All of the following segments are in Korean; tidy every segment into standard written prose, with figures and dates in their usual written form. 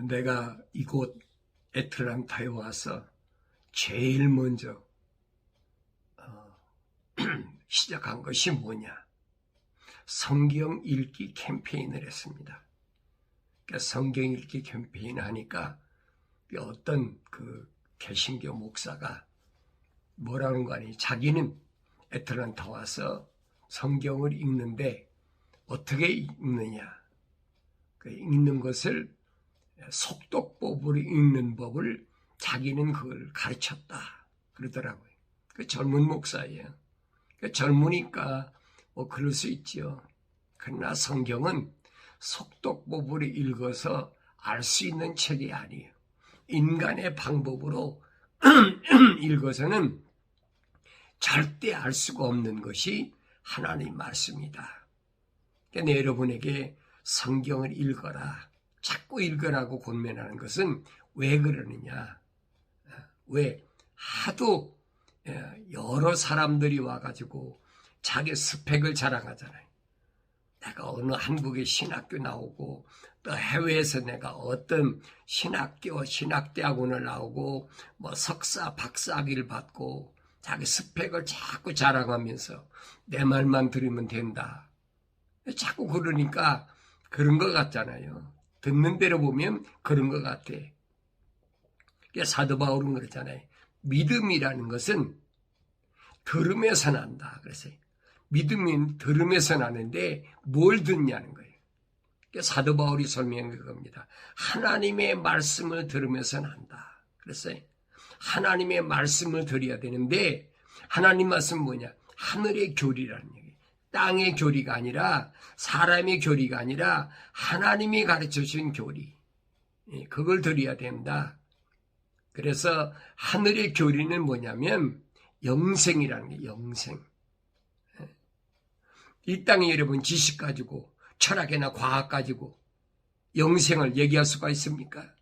내가 이곳 애틀란타에 와서 제일 먼저 시작한 것이 뭐냐? 성경 읽기 캠페인을 했습니다. 그러니까 성경 읽기 캠페인을 하니까 어떤 그 개신교 목사가 뭐라는 거 아니? 자기는 애틀란타 와서 성경을 읽는데 어떻게 읽느냐? 그 읽는 것을 속독법으로 읽는 법을 자기는 그걸 가르쳤다 그러더라고요. 그 젊은 목사예요. 그 젊으니까 뭐 그럴 수 있죠. 그러나 성경은 속독법으로 읽어서 알 수 있는 책이 아니에요. 인간의 방법으로 읽어서는 절대 알 수가 없는 것이 하나님 말씀이다. 그러니까 여러분에게 성경을 읽어라, 자꾸 읽으라고 권면하는 것은 왜 그러느냐? 왜 하도 여러 사람들이 와가지고 자기 스펙을 자랑하잖아요. 내가 어느 한국의 신학교 나오고 또 해외에서 내가 어떤 신학대학원을 나오고 뭐 석사, 박사학위를 받고 자기 스펙을 자꾸 자랑하면서 내 말만 들으면 된다. 자꾸 그러니까 그런 것 같잖아요. 듣는 대로 보면 그런 것 같아. 사도 바울은 그렇잖아요. 믿음이라는 것은 들음에서 난다. 그래서 믿음은 들음에서 나는데 뭘 듣냐는 거예요. 사도 바울이 설명한 겁니다. 하나님의 말씀을 들으면서 난다. 그래서 하나님의 말씀을 들어야 되는데 그하나님 말씀은 뭐냐? 하늘의 교리라는 얘기예요. 땅의 교리가 아니라 사람의 교리가 아니라 하나님이 가르쳐주신 교리. 그걸 들어야 된다. 그래서 하늘의 교리는 뭐냐면 영생이라는 게 영생. 이 땅에 여러분 지식 가지고 철학이나 과학 가지고 영생을 얘기할 수가 있습니까?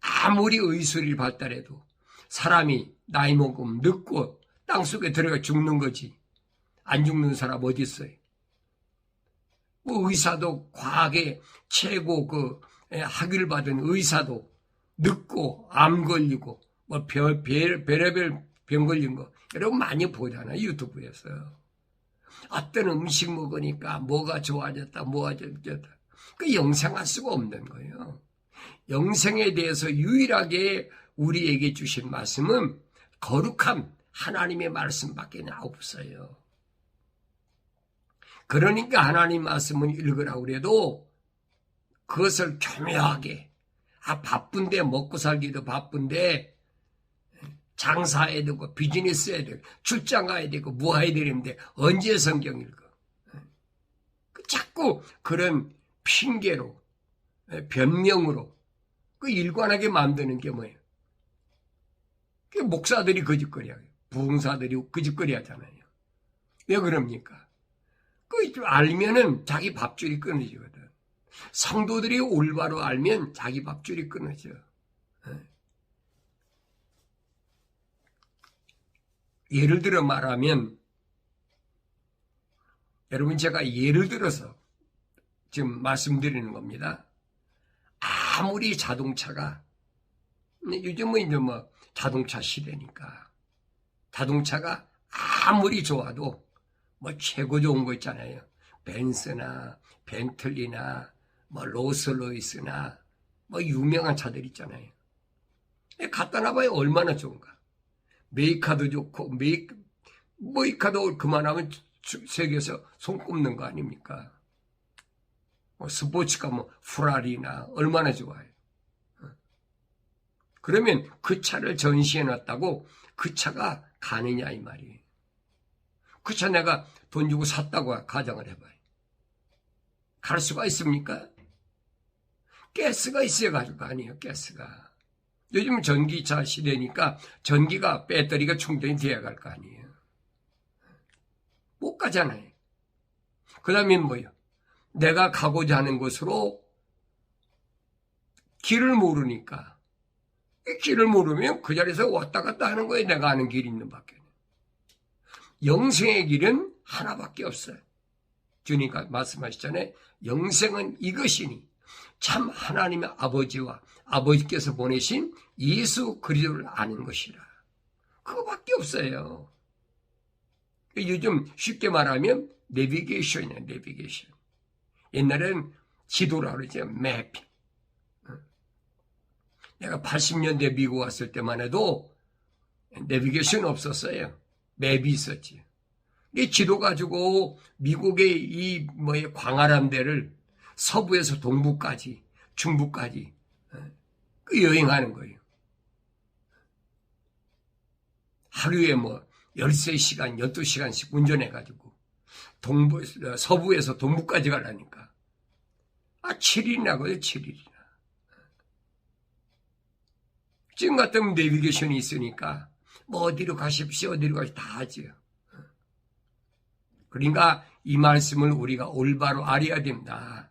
아무리 의술이 발달해도 사람이 나이 먹으면 늙고 땅속에 들어가 죽는 거지. 안 죽는 사람 어디 있어요? 뭐 의사도 과학의 최고 그 학위를 받은 의사도 늙고 암 걸리고 뭐 별의별 병 걸린 거 여러분 많이 보잖아요. 유튜브에서. 어떤 음식 먹으니까 뭐가 좋아졌다, 뭐가 좋아졌다. 그 영생할 수가 없는 거예요. 영생에 대해서 유일하게 우리에게 주신 말씀은 거룩한 하나님의 말씀밖에 없어요. 그러니까 하나님 말씀을 읽으라고 그래도 그것을 교묘하게 바쁜데 먹고 살기도 바쁜데 장사해야 되고 비즈니스 해야 되고 출장 가야 되고 뭐 해야 되는데 언제 성경 읽어? 자꾸 그런 핑계로 변명으로 그 일관하게 만드는 게 뭐예요? 그 목사들이 거짓거리하고 부흥사들이 거짓거리 하잖아요. 왜 그럽니까? 그 알면은 자기 밥줄이 끊어지거든. 성도들이 올바로 알면 자기 밥줄이 끊어져. 예를 들어 말하면 여러분 제가 예를 들어서 지금 말씀드리는 겁니다. 아무리 자동차가 요즘은 이제 뭐 자동차 시대니까 자동차가 아무리 좋아도 뭐 최고 좋은 거 있잖아요. 벤츠나 벤틀리나 뭐 로스로이스나 뭐 유명한 차들 있잖아요. 갖다 놔봐야 얼마나 좋은가. 메이카도 좋고 메이카도 그만하면 세계에서 손꼽는 거 아닙니까? 뭐 스포츠카 뭐 프라리나 얼마나 좋아요. 그러면 그 차를 전시해 놨다고 그 차가 가느냐 이 말이에요. 그 차 내가 돈 주고 샀다고 가정을 해봐요. 갈 수가 있습니까? 가스가 있어야 갈 거 아니에요. 가스가. 요즘 전기차 시대니까 전기가 배터리가 충전이 돼야 갈 거 아니에요. 못 가잖아요. 그 다음에 뭐예요? 내가 가고자 하는 곳으로 길을 모르니까 길을 모르면 그 자리에서 왔다 갔다 하는 거예요. 내가 아는 길이 있는 밖에. 영생의 길은 하나밖에 없어요. 주님이 말씀하시잖아요. 영생은 이것이니 참 하나님의 아버지와 아버지께서 보내신 예수 그리스도를 아는 것이라. 그거밖에 없어요. 요즘 쉽게 말하면 내비게이션이에요. 내비게이션. 옛날엔 지도라 그러죠. 매핑. 내가 80년대 미국 왔을 때만 해도 내비게이션 없었어요. 맵이 있었지. 이 지도 가지고 미국의 이 광활한 데를 서부에서 동부까지, 중부까지 여행하는 거예요. 하루에 13시간, 12시간씩 운전해가지고 서부에서 동부까지 가라니까. 7일이나 거요, 7일이나. 지금 같으면 내비게이션이 있으니까 어디로 가십시오, 어디로 가십시오 다 하죠. 그러니까 이 말씀을 우리가 올바로 알아야 됩니다.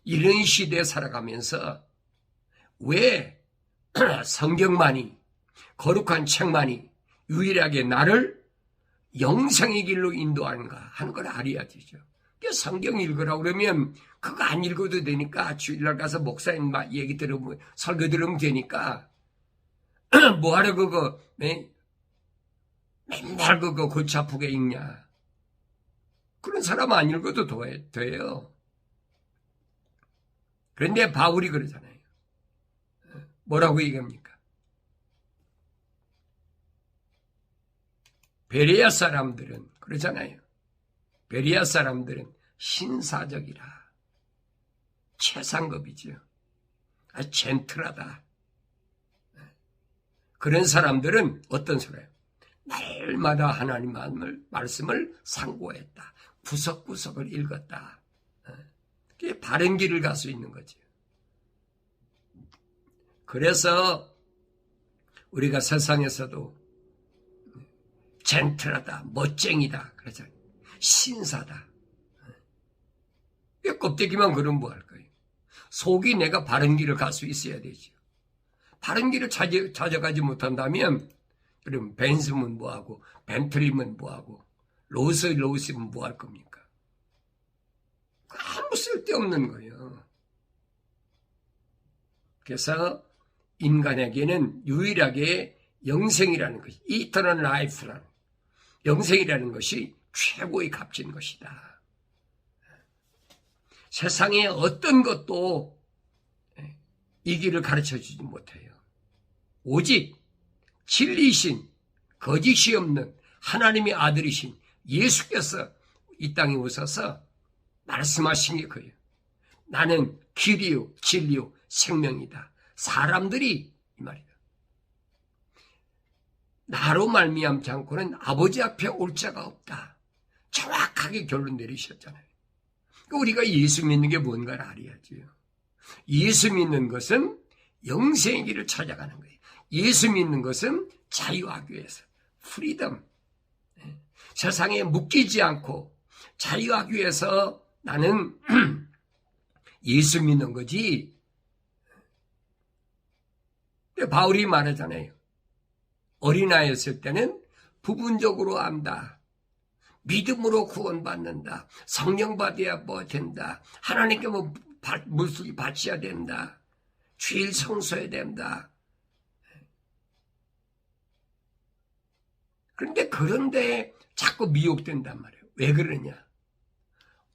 이런 시대에 살아가면서 왜 성경만이, 거룩한 책만이 유일하게 나를 영생의 길로 인도하는가 하는 걸 알아야 되죠. 성경 읽으라고 그러면 그거 안 읽어도 되니까 주일날 가서 목사님 얘기 들으면, 설교 들으면 되니까 뭐하러 그거 맨날 그거 골치 아프게 읽냐. 그런 사람 안 읽어도 돼요. 그런데 바울이 그러잖아요. 뭐라고 얘기합니까? 베레아 사람들은 그러잖아요. 베레아 사람들은 신사적이라. 최상급이죠. 젠틀하다. 그런 사람들은 어떤 소리예요? 날마다 하나님 말씀을 상고했다. 구석구석을 읽었다. 그게 바른 길을 갈 수 있는 거죠. 그래서 우리가 세상에서도 젠틀하다, 멋쟁이다, 그러잖아요. 신사다. 껍데기만 그럼 뭐 할 거예요? 속이 내가 바른 길을 갈 수 있어야 되죠. 바른 길을 찾아가지 못한다면, 그럼 벤츠면 뭐하고, 벤틀리면 뭐하고, 로스면 뭐 할 겁니까? 아무 쓸데없는 거예요. 그래서 인간에게는 유일하게 영생이라는 것이, 이터널 라이프라는, 영생이라는 것이 최고의 값진 것이다. 세상에 어떤 것도 이 길을 가르쳐주지 못해요. 오직 진리이신, 거짓이 없는 하나님의 아들이신 예수께서 이 땅에 오셔서 말씀하신 게 그예요. 나는 길이요, 진리요, 생명이다. 사람들이 이 말이다. 나로 말미암지 않고는 아버지 앞에 올 자가 없다. 정확하게 결론 내리셨잖아요. 우리가 예수 믿는 게 뭔가를 알아야죠. 예수 믿는 것은 영생의 길을 찾아가는 거예요. 예수 믿는 것은 자유하기 위해서, 프리덤. 세상에 묶이지 않고 자유하기 위해서 나는 예수 믿는 거지. 바울이 말하잖아요. 어린아이였을 때는 부분적으로 안다. 믿음으로 구원받는다. 성령 받아야 뭐 된다. 하나님께 물수기 바쳐야 된다. 주일 성소해야 된다. 그런데 자꾸 미혹된단 말이에요. 왜 그러냐?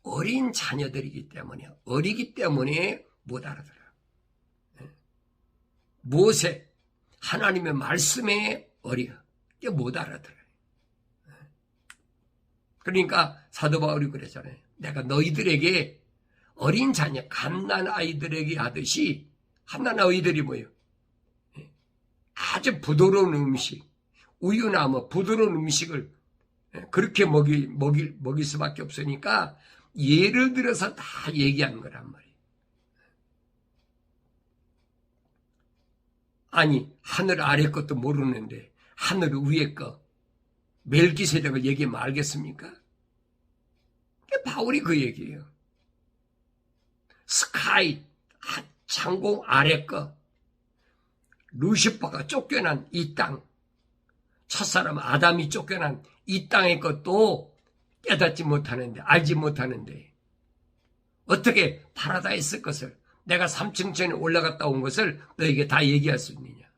어린 자녀들이기 때문에, 어리기 때문에 못 알아들어요. 무엇에? 하나님의 말씀에 어려. 못 알아들어요. 그러니까 사도 바울이 그랬잖아요. 내가 너희들에게 어린 자녀, 갓난 아이들에게 하듯이, 갓난 아이들이 뭐예요? 아주 부드러운 음식, 우유나 부드러운 음식을 그렇게 먹일 수밖에 없으니까 예를 들어서 다 얘기하는 거란 말이에요. 아니, 하늘 아래 것도 모르는데 하늘 위에 거, 멜기세덱을 얘기하면 알겠습니까? 바울이 그 얘기예요. 스카이, 창공 아래 거, 루시퍼가 쫓겨난 이 땅, 첫사람 아담이 쫓겨난 이 땅의 것도 깨닫지 못하는데, 알지 못하는데 어떻게 파라다이스 것을 내가 3층천에 올라갔다 온 것을 너에게 다 얘기할 수 있느냐?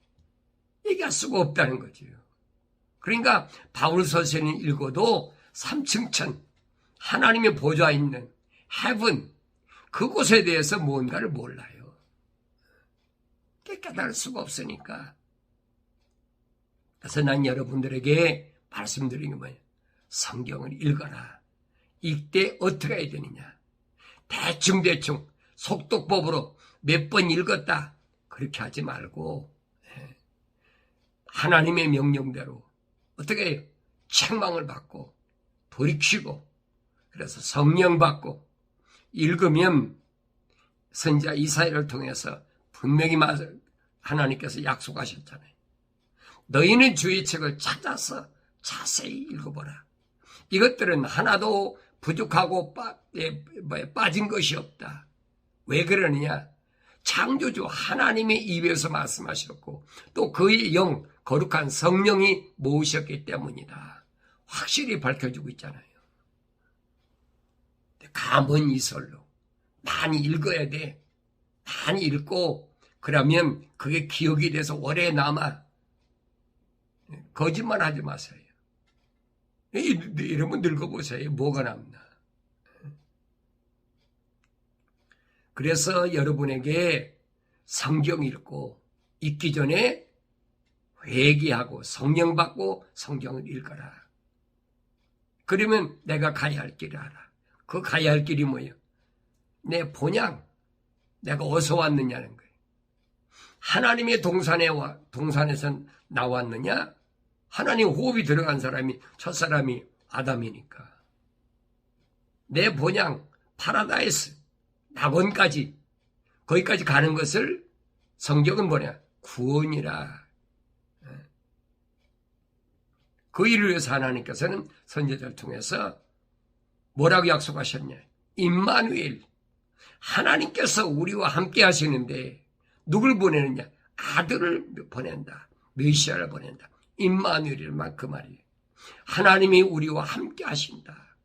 얘기할 수가 없다는 거죠. 그러니까 바울서신을 읽어도 3층천 하나님의 보좌 있는 heaven 그곳에 대해서 뭔가를 몰라요. 깨달을 수가 없으니까. 그래서 난 여러분들에게 말씀드리는 게 뭐예요? 성경을 읽어라. 이때 어떻게 해야 되느냐? 대충 속독법으로 몇 번 읽었다. 그렇게 하지 말고 하나님의 명령대로 어떻게 해요? 책망을 받고 돌이키고 그래서 성령 받고 읽으면 선지자 이사야를 통해서 분명히 하나님께서 약속하셨잖아요. 너희는 주의 책을 찾아서 자세히 읽어보라. 이것들은 하나도 부족하고 빠진 것이 없다. 왜 그러느냐? 창조주 하나님의 입에서 말씀하셨고 또 그의 영 거룩한 성령이 모으셨기 때문이다. 확실히 밝혀주고 있잖아요. 감은 이설로 많이 읽어야 돼. 많이 읽고 그러면 그게 기억이 돼서 오래 남아. 거짓말 하지 마세요. 여러분 늙어보세요. 뭐가 남나. 그래서 여러분에게 성경 읽고 읽기 전에 회개하고 성령 받고 성경을 읽어라. 그러면 내가 가야 할 길을 알아. 그 가야 할 길이 뭐예요? 내 본향, 내가 어디서 왔느냐는 거예요. 하나님의 동산에서 나왔느냐? 하나님 호흡이 들어간 사람이 첫 사람이 아담이니까. 내 본향, 파라다이스, 낙원까지 거기까지 가는 것을 성경은 뭐냐? 구원이라. 그 일을 위해서 하나님께서는 선지자를 통해서 뭐라고 약속하셨냐? 임마누엘, 하나님께서 우리와 함께 하시는데 누굴 보내느냐? 아들을 보낸다. 메시아를 보낸다. 임마누엘이란 그 말이에요. 하나님이 우리와 함께 하신다.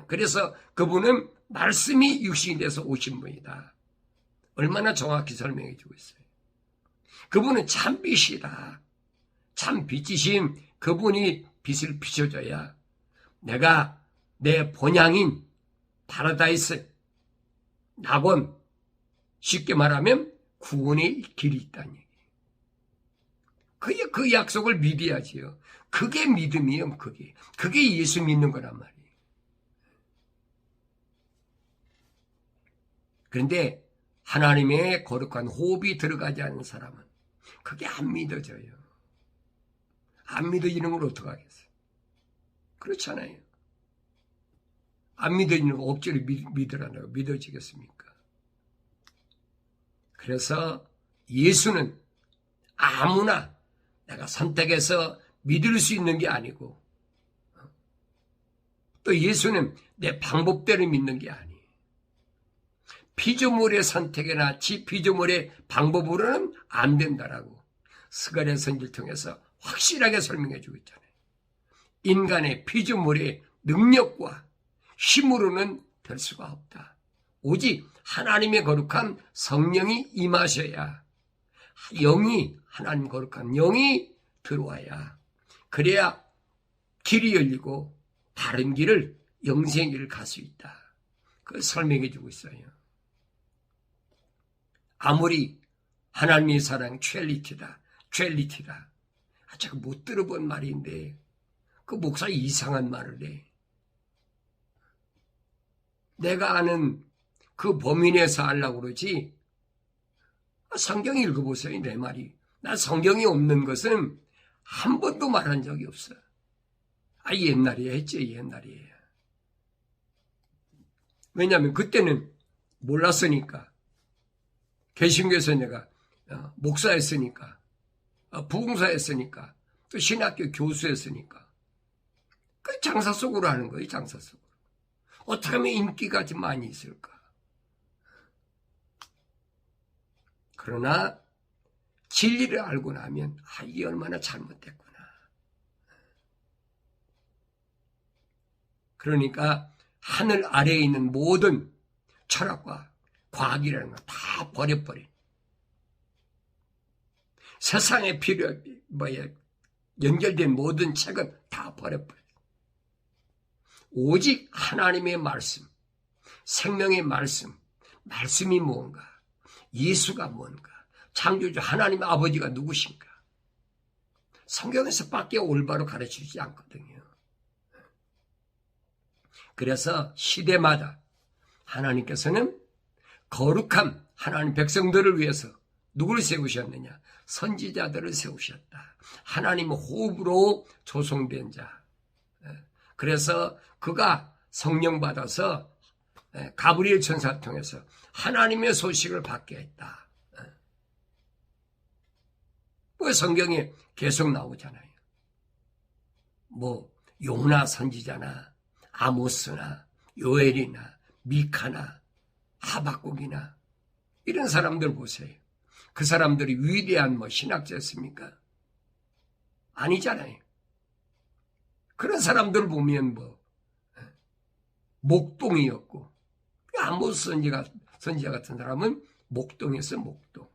그래서 그분은 말씀이 육신이 돼서 오신 분이다. 얼마나 정확히 설명해 주고 있어요. 그분은 참 빛이다. 참 빛이신 그분이 빛을 비춰줘야 내가 내 본향인 파라다이스, 낙원, 쉽게 말하면 구원의 길이 있다는 얘기예요. 그 약속을 믿어야지요. 그게 믿음이에요. 그게 예수 믿는 거란 말이에요. 그런데 하나님의 거룩한 호흡이 들어가지 않는 사람은 그게 안 믿어져요. 안 믿어지는 걸 어떡하겠어요? 그렇잖아요. 안 믿어지는 거 억지로 믿으라고 믿어지겠습니까? 그래서 예수는 아무나 내가 선택해서 믿을 수 있는 게 아니고 또 예수는 내 방법대로 믿는 게 아니에요. 피조물의 선택이나 피조물의 방법으로는 안 된다라고 스가랴 선지를 통해서 확실하게 설명해 주고 있잖아요. 인간의 피조물의 능력과 힘으로는 될 수가 없다. 오직 하나님의 거룩한 성령이 임하셔야 하나님 거룩한 영이 들어와야 그래야 길이 열리고 바른 길을 영생의 길을 갈 수 있다. 그걸 설명해 주고 있어요. 아무리 하나님의 사랑 트리니티다. 제가 못 들어본 말인데 그 목사 이상한 말을 해. 내가 아는 그 범위 내에서 하려고 그러지. 성경 읽어보세요. 내 말이. 나 성경이 없는 것은 한 번도 말한 적이 없어. 옛날에 했지. 옛날에. 왜냐하면 그때는 몰랐으니까. 개신교에서 내가 목사였으니까. 부흥사였으니까. 또 신학교 교수였으니까. 그 장사 속으로 하는 거예요. 장사 속으로. 어떻게 하면 인기가 좀 많이 있을까? 그러나 진리를 알고 나면 이게 얼마나 잘못됐구나. 그러니까 하늘 아래에 있는 모든 철학과 과학이라는 거 다 버려버린, 세상에 연결된 모든 책은 다 버려버린, 오직 하나님의 말씀, 생명의 말씀, 말씀이 무언가, 예수가 뭔가, 창조주 하나님 아버지가 누구신가, 성경에서 밖에 올바로 가르쳐주지 않거든요. 그래서 시대마다 하나님께서는 거룩한 하나님 백성들을 위해서 누구를 세우셨느냐? 선지자들을 세우셨다. 하나님의 호흡으로 조성된 자. 그래서 그가 성령 받아서 가브리엘 천사를 통해서 하나님의 소식을 받게 했다. 뭐 성경에 계속 나오잖아요. 뭐 요나 선지자나 아모스나 요엘이나 미카나 하박국이나 이런 사람들 보세요. 그 사람들이 위대한 신학자였습니까? 아니잖아요. 그런 사람들을 보면 목동이었고, 아모스 선지자 같은 사람은 목동에서 목동,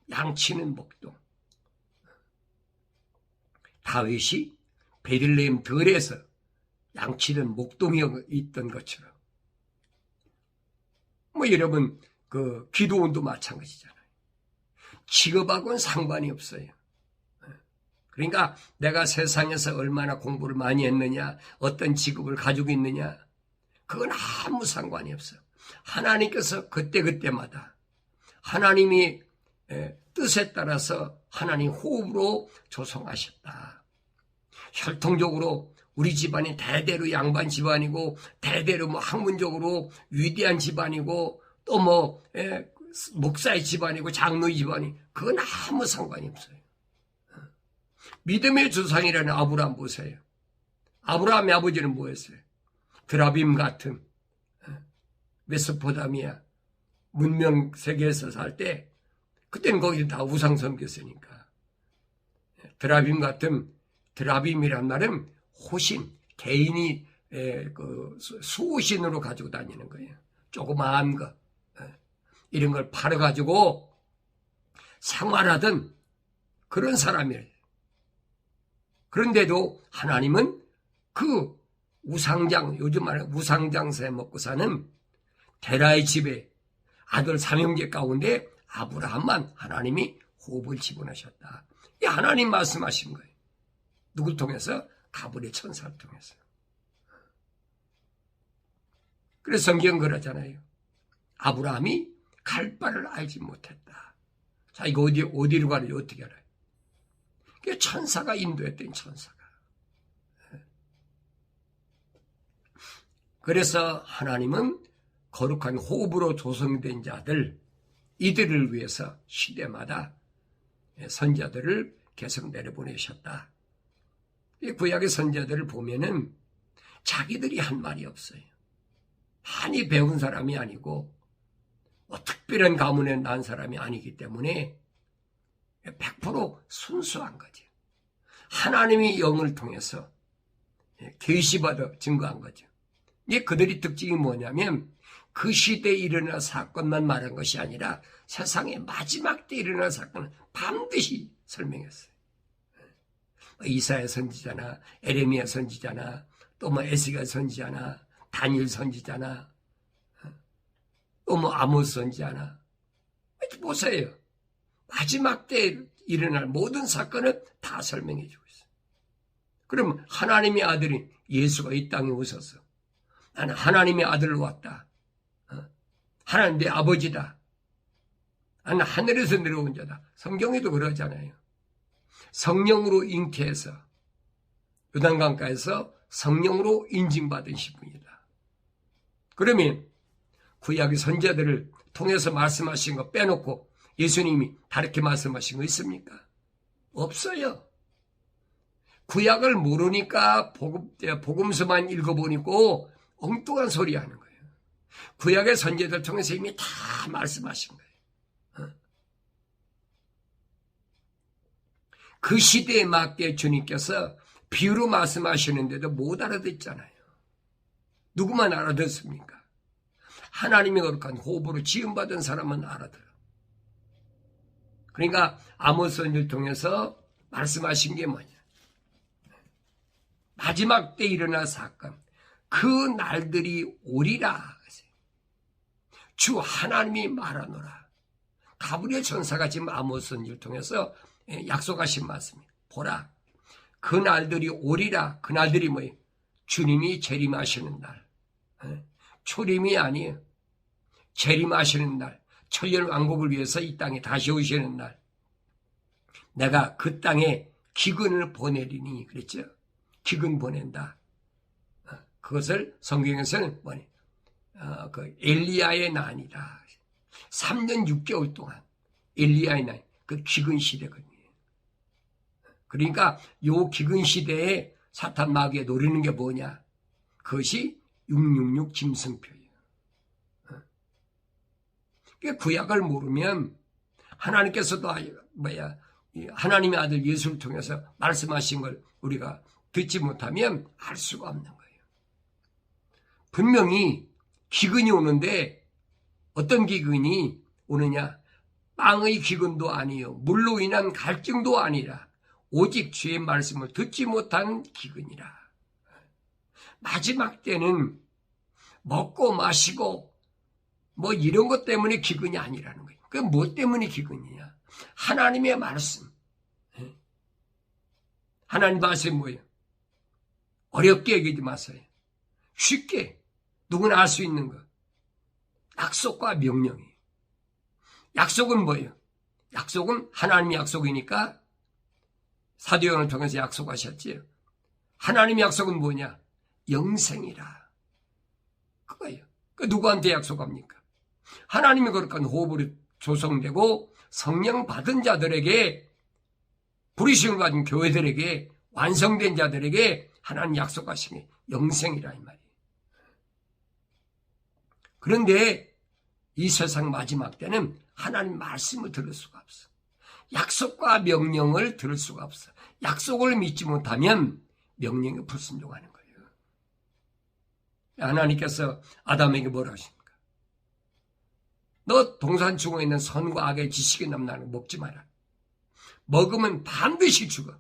양치는 목동. 다윗이 베들레헴 들에서 양치는 목동이 있던 것처럼, 여러분 기도원도 마찬가지잖아요. 직업하고는 상관이 없어요. 그러니까 내가 세상에서 얼마나 공부를 많이 했느냐, 어떤 직업을 가지고 있느냐, 그건 아무 상관이 없어요. 하나님께서 그때그때마다 하나님이 뜻에 따라서 하나님 호흡으로 조성하셨다. 혈통적으로 우리 집안이 대대로 양반 집안이고, 대대로 학문적으로 위대한 집안이고, 또 목사의 집안이고 장로의 집안이, 그건 아무 상관이 없어요. 믿음의 조상이라는 아브라함 보세요. 아브라함의 아버지는 뭐였어요? 드라빔 같은 메소포타미아 문명 세계에서 살 때, 그때는 거기 다 우상 섬겼으니까. 드라빔 같은, 드라빔이란 말은 호신, 개인이 수호신으로 가지고 다니는 거예요. 조그마한 거, 이런 걸 팔아가지고 생활하던 그런 사람이에요. 그런데도 하나님은 그 요즘 말하는 우상장사에 먹고 사는 데라의 집에 아들 삼형제 가운데 아브라함만 하나님이 호흡을 집어넣으셨다. 이 하나님 말씀하신 거예요. 누굴 통해서? 가브리엘 천사를 통해서. 그래서 성경 그러잖아요. 아브라함이 갈 바를 알지 못했다. 자, 이거 어디로 가는지 어떻게 알아요? 그 천사가 인도했더니 천사가. 그래서 하나님은 거룩한 호흡으로 조성된 자들, 이들을 위해서 시대마다 선지자들을 계속 내려보내셨다. 이 구약의 선지자들을 보면은 자기들이 한 말이 없어요. 많이 배운 사람이 아니고 특별한 가문에 난 사람이 아니기 때문에 100% 순수한 거죠. 하나님이 영을 통해서 계시받아 증거한 거죠. 그들이 특징이 뭐냐면 그 시대에 일어날 사건만 말한 것이 아니라 세상의 마지막 때 일어날 사건을 반드시 설명했어요. 이사야 선지자나 에레미야 선지자나 또 에스겔 선지자나 다니엘 선지자나 또 아모스 선지자나, 보세요. 마지막 때 일어날 모든 사건을 다 설명해 주고 있어요. 그럼 하나님의 아들이 예수가 이 땅에 오셔서 나는 하나님의 아들로 왔다. 하나님 내 아버지다. 나는 하늘에서 내려온 자다. 성경에도 그러잖아요. 성령으로 잉태해서 요단강가에서 성령으로 인증받으신 분이다. 그러면 구약의 선지자들을 통해서 말씀하신 거 빼놓고 예수님이 다르게 말씀하신 거 있습니까? 없어요. 구약을 모르니까 복음서만 읽어보니까 엉뚱한 소리 하는 거예요. 구약의 선지자들 통해서 이미 다 말씀하신 거예요. 그 시대에 맞게 주님께서 비유로 말씀하시는데도 못 알아듣잖아요. 누구만 알아듣습니까? 하나님의 거룩한 호흡으로 지음받은 사람은 알아들어. 그러니까 아모스를 통해서 말씀하신 게 뭐냐. 마지막 때 일어날 사건, 그 날들이 오리라. 주 하나님이 말하노라. 가브리엘 천사가 지금 아모스를 통해서 약속하신 말씀입니다. 보라, 그 날들이 오리라. 그 날들이 뭐예요? 주님이 재림하시는 날. 초림이 아니에요. 재림하시는 날. 천년 왕국을 위해서 이 땅에 다시 오시는 날. 내가 그 땅에 기근을 보내리니 그랬죠. 기근 보낸다. 그것을 성경에서는 뭐냐? 그 엘리야의 난이다. 3년 6개월 동안 엘리야의 난, 그 기근 시대거든요. 그러니까 요 기근 시대에 사탄 마귀에 노리는 게 뭐냐? 그것이 666 짐승표예요. 구약을 모르면 하나님께서도 하나님의 아들 예수를 통해서 말씀하신 걸 우리가 듣지 못하면 알 수가 없는 거예요. 분명히 기근이 오는데 어떤 기근이 오느냐? 빵의 기근도 아니요, 물로 인한 갈증도 아니라 오직 주의 말씀을 듣지 못한 기근이라. 마지막 때는 먹고 마시고 뭐 이런 것 때문에 기근이 아니라는 거예요. 그게 뭐 때문에 기근이냐? 하나님의 말씀. 하나님 말씀이 뭐예요? 어렵게 얘기하지 마세요. 쉽게 누구나 알 수 있는 것. 약속과 명령이에요. 약속은 뭐예요? 약속은 하나님의 약속이니까 사도행전을 통해서 약속하셨지요. 하나님의 약속은 뭐냐? 영생이라. 그거예요. 그 누구한테 약속합니까? 하나님의 거룩한 호흡으로 조성되고 성령 받은 자들에게, 부르심을 받은 교회들에게, 완성된 자들에게 하나님 약속하신 게 영생이라 이 말이에요. 그런데 이 세상 마지막 때는 하나님 말씀을 들을 수가 없어. 약속과 명령을 들을 수가 없어. 약속을 믿지 못하면 명령에 불순종하는 거예요. 하나님께서 아담에게 뭐라 하십니까? 너 동산 중앙에 있는 선과 악의 지식이 남나는 거 먹지 마라. 먹으면 반드시 죽어.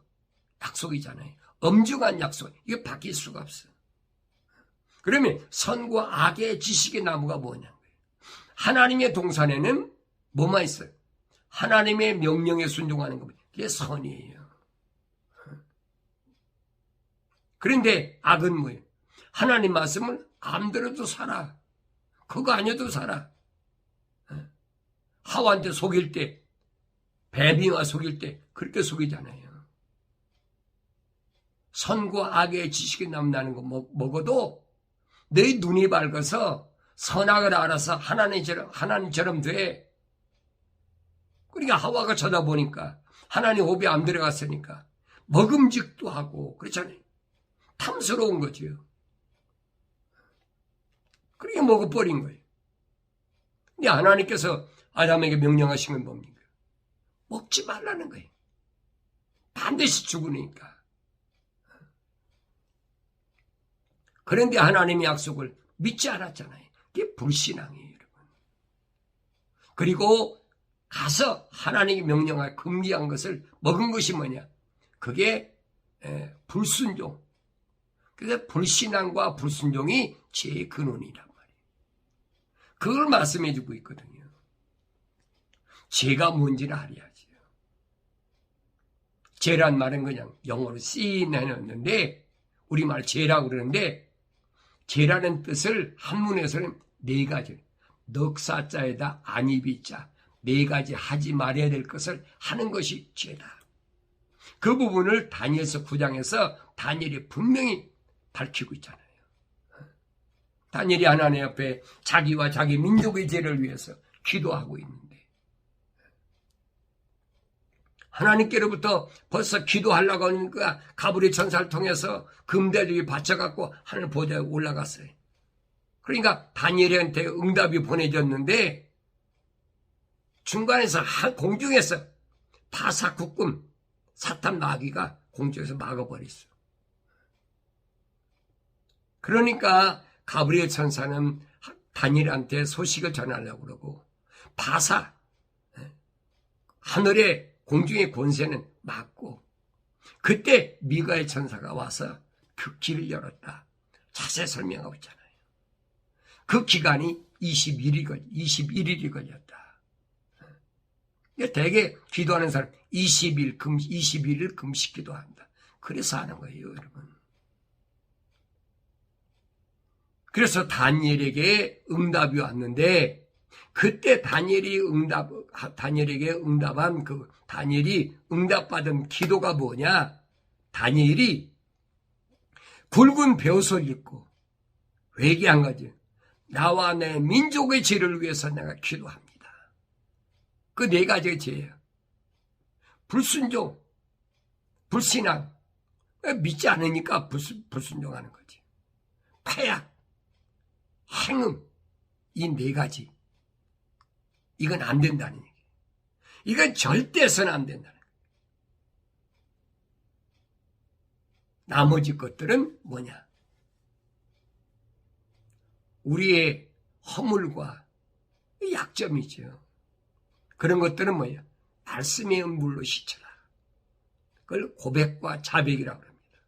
약속이잖아요. 엄중한 약속. 이게 바뀔 수가 없어. 그러면 선과 악의 지식의 나무가 뭐냐? 하나님의 동산에는 뭐만 있어요? 하나님의 명령에 순종하는 겁니다. 그게 선이에요. 그런데 악은 뭐예요? 하나님 말씀을 안 들어도 살아. 그거 아니어도 살아. 하와한테 속일 때, 뱀이와 속일 때 그렇게 속이잖아요. 선과 악의 지식이 남나는 거 먹어도 너희 눈이 밝아서 선악을 알아서 하나님처럼 돼. 그러니까 하와가 쳐다보니까 하나님 호흡이 안 들어갔으니까 먹음직도 하고 그렇잖아요. 탐스러운 거죠. 그러니까 먹어버린 거예요. 근데 하나님께서 아담에게 명령하신 건 뭡니까? 먹지 말라는 거예요. 반드시 죽으니까. 그런데 하나님의 약속을 믿지 않았잖아요. 그게 불신앙이에요, 여러분. 그리고 가서 하나님이 명령할 금기한 것을 먹은 것이 뭐냐? 그게 불순종. 그래서 불신앙과 불순종이 죄의 근원이란 말이에요. 그걸 말씀해 주고 있거든요. 죄가 뭔지를 알아야지요. 죄란 말은 그냥 영어로 sin 해놨는데 우리말 죄라고 그러는데 죄라는 뜻을 한문에서는 네 가지, 넉사자에다 안이비자, 네 가지 하지 말아야 될 것을 하는 것이 죄다. 그 부분을 다니엘서 9장에서 다니엘이 분명히 밝히고 있잖아요. 다니엘이 하나님 앞에 자기와 자기 민족의 죄를 위해서 기도하고 있는데 하나님께로부터 벌써 기도하려고 하니까 가브리엘 천사를 통해서 금대접이 받쳐갖고 하늘 보좌에 올라갔어요. 그러니까 다니엘한테 응답이 보내졌는데 중간에서 공중에서 파사국금 사탄 마귀가 공중에서 막아버렸어. 그러니까 가브리엘 천사는 다니엘한테 소식을 전하려고 그러고 바사 하늘의 공중의 권세는 막고 그때 미가엘 천사가 와서 그 길을 열었다. 자세히 설명하고 있잖아요. 그 기간이 21일이 걸렸다. 대개 기도하는 사람 21일 금식 기도한다. 그래서 하는 거예요, 여러분. 그래서 다니엘에게 응답이 왔는데 그때 다니엘에게 응답한 다니엘이 응답받은 기도가 뭐냐? 다니엘이 굵은 벼슬을 입고 회개한 거지. 나와 내 민족의 죄를 위해서 내가 기도합니다. 그 네 가지의 죄예요. 불순종, 불신앙, 믿지 않으니까 불순종하는 거지. 패약, 행음, 이 네 가지. 이건 안 된다는 얘기예요. 이건 절대 해서는 안 된다는 거예요. 나머지 것들은 뭐냐? 우리의 허물과 약점이죠. 그런 것들은 뭐예요? 말씀의 물로 씻어라. 그걸 고백과 자백이라고 합니다.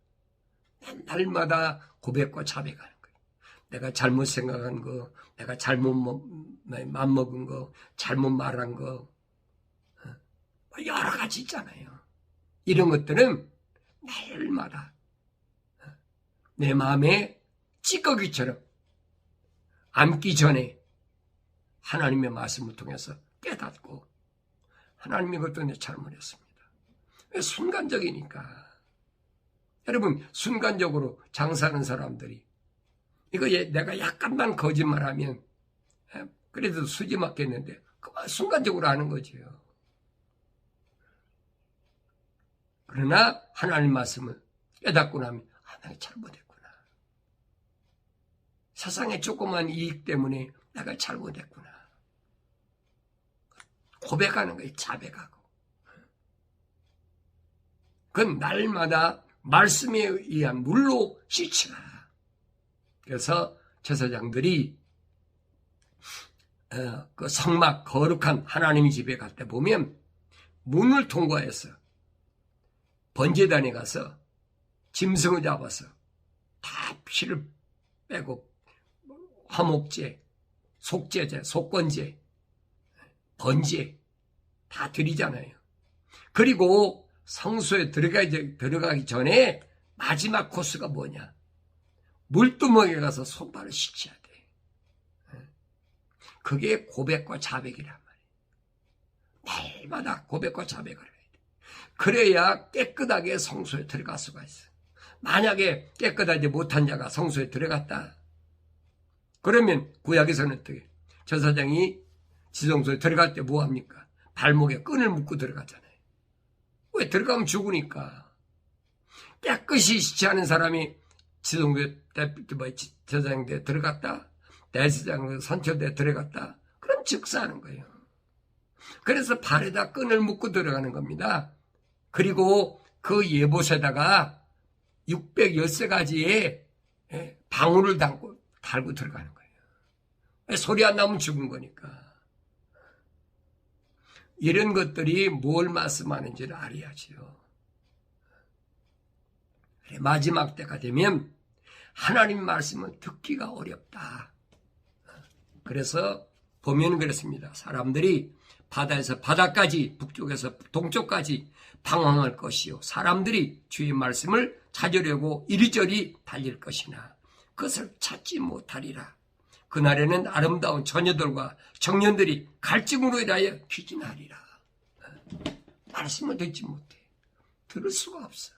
날마다 고백과 자백하는 거예요. 내가 잘못 생각한 거, 내가 잘못 맘먹은 거, 잘못 말한 거, 여러 가지 있잖아요. 이런 것들은 날마다 내 마음에 찌꺼기처럼 앉기 전에 하나님의 말씀을 통해서 깨닫고 하나님이 그것도 내 잘못했습니다. 순간적이니까. 여러분, 순간적으로 장사하는 사람들이 이거 내가 약간만 거짓말하면 그래도 수지 맞겠는데 그만 순간적으로 하는 거지요. 그러나 하나님 말씀을 깨닫고 나면 내가 잘못했구나. 세상의 조그만 이익 때문에 내가 잘못했구나. 고백하는 거예요. 자백하고. 그건 날마다 말씀에 의한 물로 씻으라. 그래서 제사장들이 그 성막 거룩한 하나님의 집에 갈 때 보면 문을 통과해서 번제단에 가서 짐승을 잡아서 다 피를 빼고 화목제, 속죄제, 속건제, 번제 다 드리잖아요. 그리고 성소에 들어가기 전에 마지막 코스가 뭐냐? 물두멍에 가서 손발을 씻어야 돼. 그게 고백과 자백이란 말이에요. 날마다 고백과 자백을 해야 돼. 그래야 깨끗하게 성소에 들어갈 수가 있어. 만약에 깨끗하지 못한 자가 성소에 들어갔다. 그러면 구약에서는 어떻게? 제사장이 지성소에 들어갈 때 뭐합니까? 발목에 끈을 묶고 들어가잖아요. 왜? 들어가면 죽으니까. 깨끗이 씻지 않은 사람이 지성소에 제사장대에 들어갔다. 대제사장 선처대에 들어갔다. 그럼 즉사하는 거예요. 그래서 발에다 끈을 묶고 들어가는 겁니다. 그리고 그 예봇에다가 613가지의 방울을 달고 들어가는 거예요. 소리 안 나면 죽은 거니까. 이런 것들이 뭘 말씀하는지를 알아야지요. 마지막 때가 되면 하나님 말씀은 듣기가 어렵다. 그래서 보면 그렇습니다. 사람들이 바다에서 바다까지 북쪽에서 동쪽까지 방황할 것이요. 사람들이 주의 말씀을 찾으려고 이리저리 달릴 것이나 그것을 찾지 못하리라. 그날에는 아름다운 처녀들과 청년들이 갈증으로 인하여 귀진하리라. 말씀을 듣지 못해. 들을 수가 없어.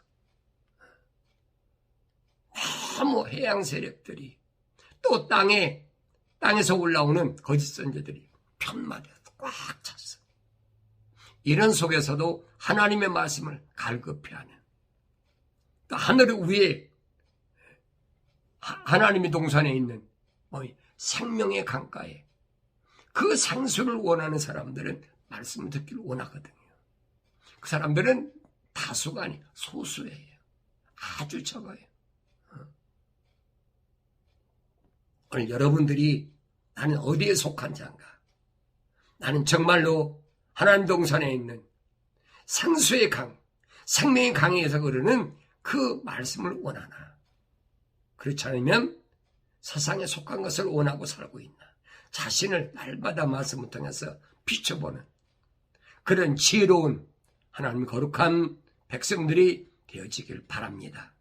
너무 해양 세력들이 또 땅에서 올라오는 거짓 선지자들이 편마다에 꽉 찼어. 이런 속에서도 하나님의 말씀을 갈급해하는 또 하늘 위에 하나님의 동산에 있는 생명의 강가에 그 생수를 원하는 사람들은 말씀을 듣기를 원하거든요. 그 사람들은 다수가 아니 소수예요. 아주 적어요. 오늘 여러분들이 나는 어디에 속한 자인가? 나는 정말로 하나님 동산에 있는 생수의 강, 생명의 강에서 흐르는 그 말씀을 원하나? 그렇지 않으면 세상에 속한 것을 원하고 살고 있나? 자신을 날마다 말씀을 통해서 비춰보는 그런 지혜로운 하나님 거룩한 백성들이 되어지길 바랍니다.